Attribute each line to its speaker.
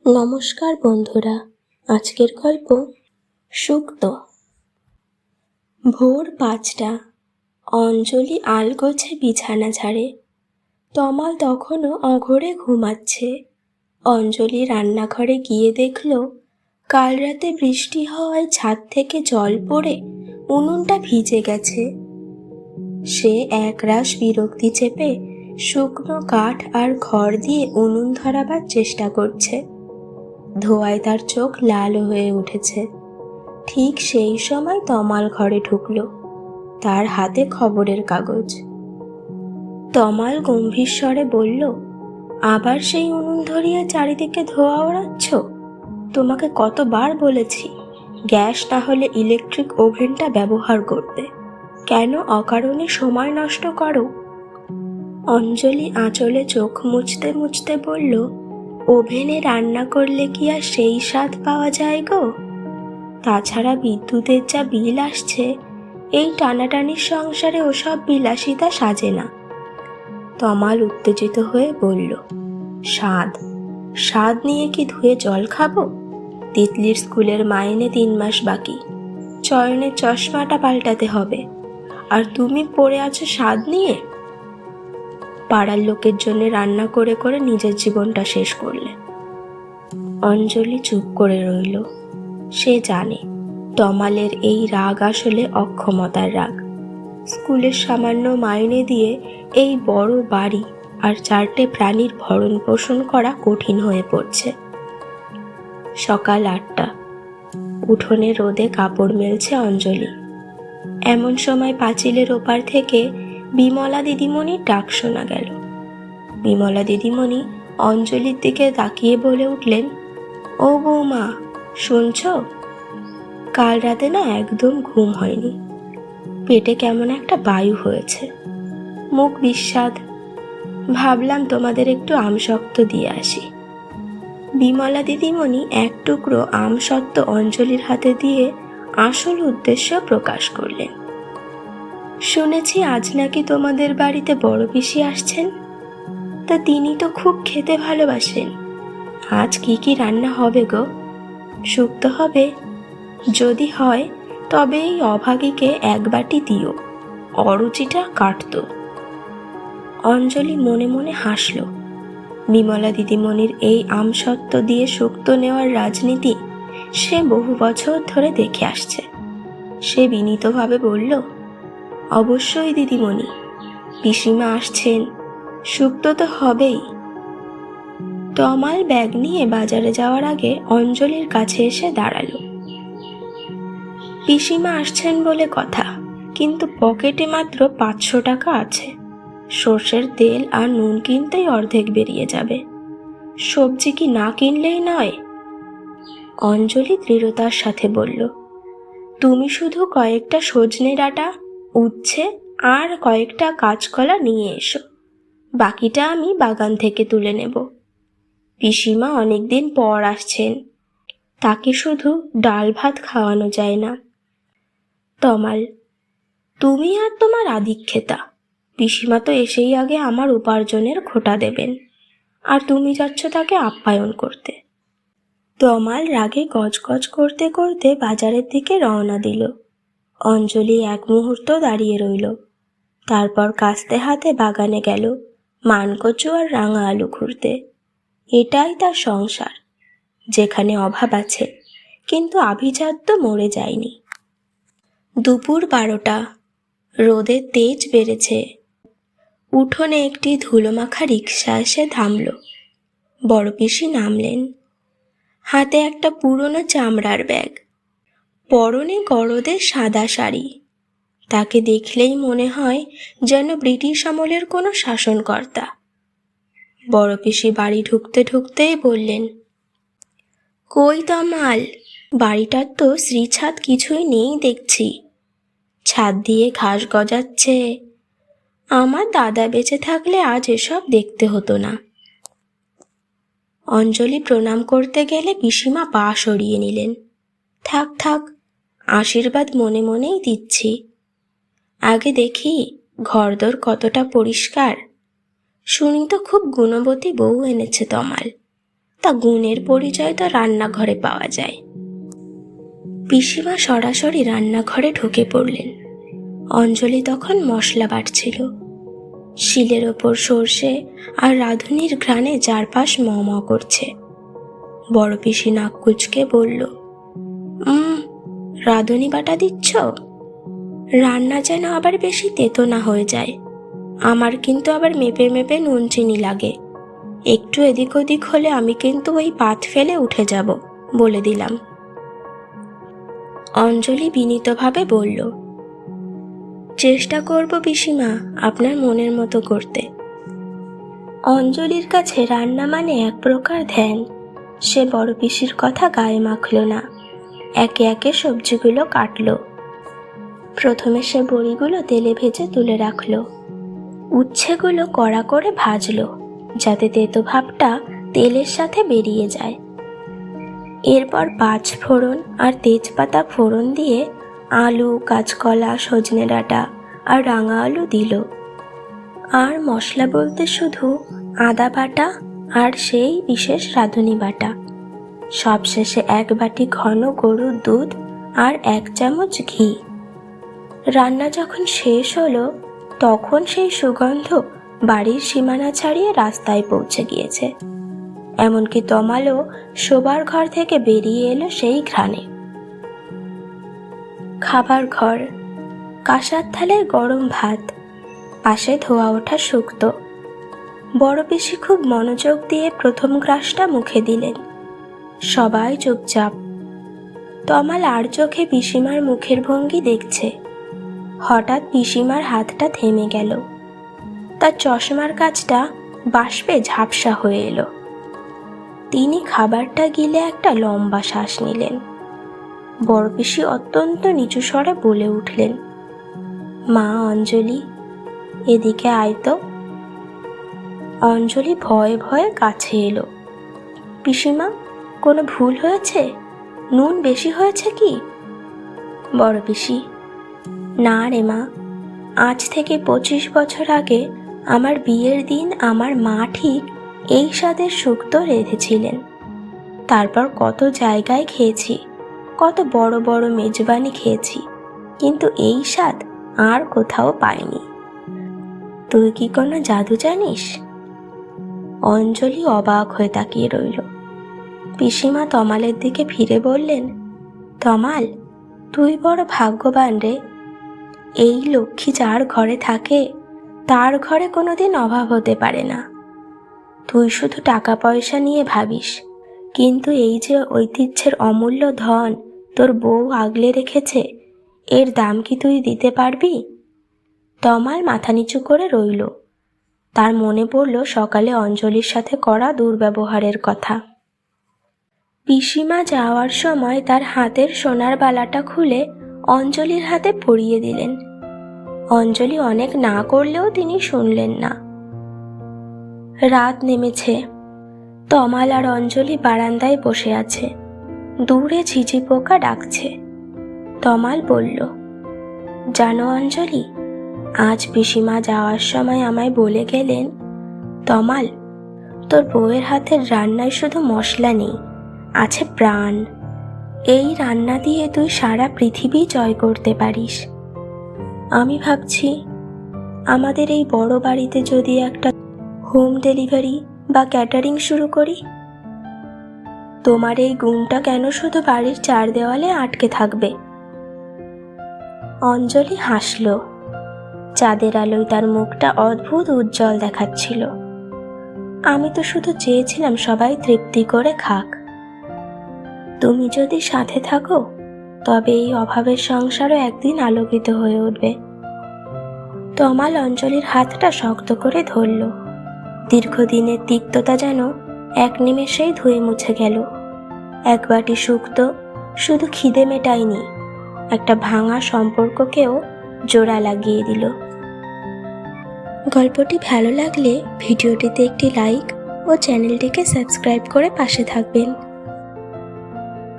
Speaker 1: নমস্কার বন্ধুরা, আজকের গল্প সুক্ত। ভোর ৫টা। অঞ্জলি আলগোছে বিছানা ঝাড়ে। তমাল তখনও অঘোরে ঘুমাচ্ছে। অঞ্জলি রান্নাঘরে গিয়ে দেখল কাল রাতে বৃষ্টি হওয়ায় ছাদ থেকে জল পড়ে উনুনটা ভিজে গেছে। সে একরাশ বিরক্তি চেপে শুকনো কাঠ আর খড় দিয়ে উনুন ধরাবার চেষ্টা করছে। ধোঁয়ায় তার চোখ লাল হয়ে উঠেছে। ঠিক সেই সময় তমাল ঘরে ঢুকল, তার হাতে খবরের কাগজ। তমাল গম্ভীর স্বরে বলল, আবার সেই উনুন ধরিয়ে চারিদিকে ধোঁয়া ওড়াচ্ছ? তোমাকে কতবার বলেছি গ্যাস না হলে ইলেকট্রিক ওভেনটা ব্যবহার করতে, কেন অকারণে সময় নষ্ট করো? অঞ্জলি আঁচলে চোখ মুছতে মুছতে বলল, ওভেনে রান্না করলে কি আর সেই স্বাদ পাওয়া যায় গো? তাছাড়া বিদ্যুতের যা বিল আসছে, এই টানাটানির সংসারে ওসব বিলাসিতা সাজে না। তমাল উত্তেজিত হয়ে বলল, স্বাদ নিয়ে কি ধুয়ে জল খাবো? তিতলির স্কুলের মাইনে ৩ মাস বাকি, চয়নের চশমাটা পাল্টাতে হবে, আর তুমি পড়ে আছো স্বাদ নিয়ে? পাড়ার লোকের জন্য রান্না করে করে নিজের জীবনটা শেষ করলে। অঞ্জলি চুপ করে রইল। সে জানে তমালের এই রাগ আসলে অক্ষমতার রাগ। স্কুলের সামান্য মাইনে দিয়ে এই বড় বাড়ি আর 4টে প্রাণীর ভরণ পোষণ করা কঠিন হয়ে পড়ছে। সকাল 8টা। উঠোনে রোদে কাপড় মেলছে অঞ্জলি। এমন সময় পাঁচিলের ওপার থেকে বিমলা দিদিমণির ডাক শোনা গেল। বিমলা দিদিমণি অঞ্জলির দিকে তাকিয়ে বলে উঠলেন, ও বৌমা, শুনছ? কাল রাতে না একদম ঘুম হয়নি। পেটে কেমন একটা বায়ু হয়েছে, মুখ বিস্বাদ। ভাবলাম তোমাদের একটু আমসত্ত্ব দিয়ে আসি। বিমলা দিদিমণি এক টুকরো আমসত্ত্ব অঞ্জলির হাতে দিয়ে আসল উদ্দেশ্য প্রকাশ করলেন। শুনেছি আজ নাকি তোমাদের বাড়িতে বড় পিসি আসছেন, তা তিনি তো খুব খেতে ভালোবাসেন। আজ কি কি রান্না হবে গো? শুক্ত হবে? যদি হয় তবে এই অভাগীকে 1 বাটি দিও, অরুচিটা কাটত। অঞ্জলি মনে মনে হাসল। বিমলা দিদিমণির এই আমসত্ত্ব দিয়ে শুক্ত নেওয়ার রাজনীতি সে বহু বছর ধরে দেখে আসছে। সে বিনীতভাবে বলল, অবশ্যই দিদিমণি, পিসিমা আসছেন, শুক্ত তো হবেই। তমাল ব্যাগ নিয়ে বাজারে যাওয়ার আগে অঞ্জলির কাছে এসে দাঁড়ালো। পিসিমা আসছেন বলে কথা, কিন্তু পকেটে মাত্র 500 টাকা আছে। সর্ষের তেল আর নুন কিনতেই অর্ধেক বেরিয়ে যাবে। সবজি কি না কিনলেই নয়? অঞ্জলি দৃঢ়তার সাথে বলল, তুমি শুধু কয়েকটা সজনে ডাঁটা, উচ্ছে আর কয়েকটা কাঁচকলা নিয়ে এসো, বাকিটা আমি বাগান থেকে তুলে নেব। পিসিমা অনেকদিন পর আসছেন, তাকে শুধু ডাল ভাত খাওয়ানো যায় না। তমাল, তুমি আর তোমার আদিক্ষেতা। পিসিমা তো এসেই আগে আমার উপার্জনের খোঁটা দেবেন, আর তুমি যাচ্ছ তাকে আপ্যায়ন করতে। তমাল রাগে গজগজ করতে করতে বাজারের দিকে রওনা দিল। অঞ্জলি এক মুহূর্ত দাঁড়িয়ে রইল, তারপর কাস্তে হাতে বাগানে গেল মানকচু আর রাঙা আলু খুঁড়তে। এটাই তার সংসার, যেখানে অভাব আছে কিন্তু আভিজাত্য মরে যায়নি। দুপুর 12টা। রোদের তেজ বেড়েছে। উঠোনে একটি ধুলোমাখা রিকশা এসে থামল। বড় পিসি নামলেন। হাতে একটা পুরনো চামড়ার ব্যাগ, পরনে গরদের সাদা শাড়ি। তাকে দেখলেই মনে হয় যেন ব্রিটিশ আমলের কোনো শাসনকর্তা। বড় পিসি বাড়ি ঢুকতে ঢুকতেই বললেন, কই তমাল, বাড়িটার তো শ্রীছাদ কিছুই নেই দেখছি। ছাদ দিয়ে ঘাস গজাচ্ছে। আমার দাদা বেঁচে থাকলে আজ এসব দেখতে হতো না। অঞ্জলি প্রণাম করতে গেলে পিসিমা পা সরিয়ে নিলেন। থাক থাক, আশীর্বাদ মনে মনেই দিচ্ছি। আগে দেখি ঘরদোর কতটা পরিষ্কার। শুনি তো খুব গুণবতী বউ এনেছে তমাল, তা গুণের পরিচয় তো রান্নাঘরে পাওয়া যায়। পিসিমা সরাসরি রান্নাঘরে ঢুকে পড়লেন। অঞ্জলি তখন মশলা বাটছিল। শিলের ওপর সর্ষে আর রাঁধুনির ঘ্রাণে চারপাশ ম ম করছে। বড় পিসি নাক কুঁচকে বলল, রাঁধুনি বাটা দিচ্ছ? রান্না যেন আবার বেশি তেতো না হয়ে যায়। আমার কিন্তু আবার মেপে মেপে নুন চিনি লাগে। একটু এদিক ওদিক হলে আমি কিন্তু ওই পাত ফেলে উঠে যাব, বলে দিলাম। অঞ্জলি বিনীতভাবে বলল, চেষ্টা করব পিসিমা আপনার মনের মতো করতে। অঞ্জলির কাছে রান্না মানে এক প্রকার ধ্যান। সে বড় পিসির কথা গায়ে মাখল না। একে একে সবজিগুলো কাটল। প্রথমে সে বড়িগুলো তেলে ভেজে তুলে রাখল। উচ্ছেগুলো কড়া করে ভাজলো, যাতে তেতো ভাবটা তেলের সাথে বেরিয়ে যায়। এরপর পাঁচ ফোড়ন আর তেজপাতা ফোড়ন দিয়ে আলু, কাঁচকলা, সজনে ডাঁটা আর রাঙা আলু দিল। আর মশলা বলতে শুধু আদা বাটা আর সেই বিশেষ রাঁধুনি বাটা। সবশেষে এক বাটি ঘন গরুর দুধ আর 1 চামচ ঘি। রান্না যখন শেষ হলো তখন সেই সুগন্ধ বাড়ির সীমানা ছাড়িয়ে রাস্তায় পৌঁছে গিয়েছে। এমনকি তমালও শোবার ঘর থেকে বেরিয়ে এলো সেই ঘ্রাণে। খাবার ঘর, কাঁসার থালায় গরম ভাত, পাশে ধোয়া ওঠা শুক্তো। বড় পিসি খুব মনোযোগ দিয়ে প্রথম গ্রাসটা মুখে দিলেন। সবাই চুপচাপ। তমাল আর চোখে পিসিমার মুখের ভঙ্গি দেখছে। হঠাৎ পিসিমার হাতটা থেমে গেল। তার চশমার কাঁচটা বাষ্পে ঝাপসা হয়ে এলো। তিনি খাবারটা গিলে একটা লম্বা শ্বাস নিলেন। বড় পিসি অত্যন্ত নিচু স্বরে বলে উঠলেন, মা অঞ্জলি, এদিকে আয় তো। অঞ্জলি ভয়ে ভয়ে কাছে এলো। পিসিমা, কোনো ভুল হয়েছে? নুন বেশি হয়েছে কি? বড় পিসি, না রে মা, আজ থেকে 25 বছর আগে আমার বিয়ের দিন আমার মা ঠিক এই স্বাদের শুক্তো রেঁধেছিলেন। তারপর কত জায়গায় খেয়েছি, কত বড় বড় মেজবানি খেয়েছি, কিন্তু এই স্বাদ আর কোথাও পাইনি। তুই কি কোনো জাদু জানিস? অঞ্জলি অবাক হয়ে তাকিয়ে রইল। পিসিমা তমালের দিকে ফিরে বললেন, তমাল, তুই বড় ভাগ্যবান রে। এই লক্ষ্মী যার ঘরে থাকে তার ঘরে কোনোদিন অভাব হতে পারে না। তুই শুধু টাকা পয়সা নিয়ে ভাবিস, কিন্তু এই যে ঐতিহ্যের অমূল্য ধন তোর বউ আগলে রেখেছে, এর দাম কি তুই দিতে পারবি? তমাল মাথা নিচু করে রইল। তার মনে পড়ল সকালে অঞ্জলির সাথে করা দুর্ব্যবহারের কথা। পিসিমা যাওয়ার সময় তার হাতের সোনার বালাটা খুলে অঞ্জলির হাতে পরিয়ে দিলেন। অঞ্জলি অনেক না করলেও তিনি শুনলেন না। রাত নেমেছে। তমাল আর অঞ্জলি বারান্দায় বসে আছে। দূরে ঝিঝি পোকা ডাকছে। তমাল বলল, জানো অঞ্জলি, আজ পিসিমা যাওয়ার সময় আমায় বলে গেলেন, তমাল, তোর বউয়ের হাতের রান্নায় শুধু মশলা নেই, আছে প্রাণ। এই রান্না দিয়ে তুই সারা পৃথিবী জয় করতে পারিস। আমি ভাবছি আমাদের এই বড় বাড়িতে যদি একটা হোম ডেলিভারি বা ক্যাটারিং শুরু করি। তোমার এই গুণটা কেন শুধু বাড়ির 4 দেওয়ালে আটকে থাকবে? অঞ্জলি হাসল। চাঁদের আলোয় তার মুখটা অদ্ভুত উজ্জ্বল দেখাচ্ছিল। আমি তো শুধু চেয়েছিলাম সবাই তৃপ্তি করে খাক। তুমি যদি সাথে থাকো তবে এই অভাবের সংসারও একদিন আলোকিত হয়ে উঠবে। তমাল অঞ্জলির হাতটা শক্ত করে ধরল। দীর্ঘদিনের তিক্ততা যেন এক নিমেষেই ধুয়ে মুছে গেল। এক বাটি শুক্তো শুধু খিদে মেটায়নি, একটা ভাঙা সম্পর্ককেও জোড়া লাগিয়ে দিল। গল্পটি ভালো লাগলে ভিডিওটিতে একটি লাইক ও চ্যানেলটিকে সাবস্ক্রাইব করে পাশে থাকবেন।